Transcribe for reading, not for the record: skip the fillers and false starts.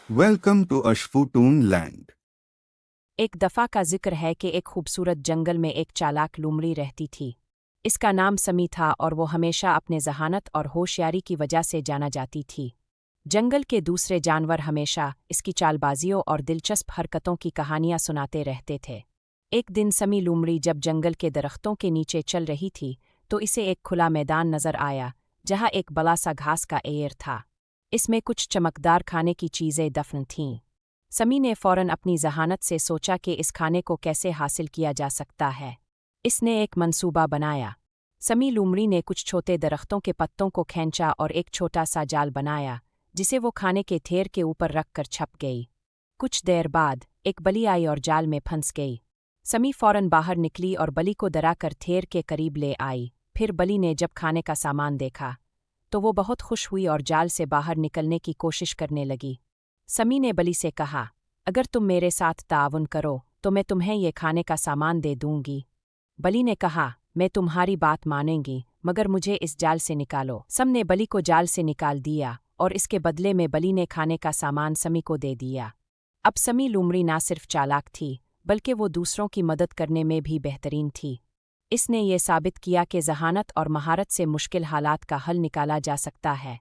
Welcome to Ashfutoon Land. एक दफ़ा का जिक्र है कि एक खूबसूरत जंगल में एक चालाक लोमड़ी रहती थी। इसका नाम समी था और वो हमेशा अपने जहानत और होशियारी की वजह से जाना जाती थी। जंगल के दूसरे जानवर हमेशा इसकी चालबाजियों और दिलचस्प हरकतों की कहानियां सुनाते रहते थे। एक दिन समी लोमड़ी जब जंगल के दरख्तों के नीचे चल रही थी तो इसे एक खुला मैदान नजर आया जहां एक बड़ा सा घास का एयर था। इसमें कुछ चमकदार खाने की चीज़ें दफन थीं। समी ने फौरन अपनी जहानत से सोचा कि इस खाने को कैसे हासिल किया जा सकता है। इसने एक मंसूबा बनाया। समी लोमड़ी ने कुछ छोटे दरख्तों के पत्तों को खींचा और एक छोटा सा जाल बनाया जिसे वो खाने के ढेर के ऊपर रख कर छप गई। कुछ देर बाद एक बली आई और जाल में फंस गई। समी फौरन बाहर निकली और बली को डराकर ढेर के करीब ले आई। फिर बली ने जब खाने का सामान देखा तो वो बहुत खुश हुई और जाल से बाहर निकलने की कोशिश करने लगी। समी ने बली से कहा, अगर तुम मेरे साथ ताउन करो तो मैं तुम्हें ये खाने का सामान दे दूंगी। बली ने कहा, मैं तुम्हारी बात मानूंगी मगर मुझे इस जाल से निकालो। सम ने बली को जाल से निकाल दिया और इसके बदले में बली ने खाने का सामान समी को दे दिया। अब समी लोमड़ी ना सिर्फ चालाक थी बल्कि वो दूसरों की मदद करने में भी बेहतरीन थी। इसने ये साबित किया कि जहानत और महारत से मुश्किल हालात का हल निकाला जा सकता है।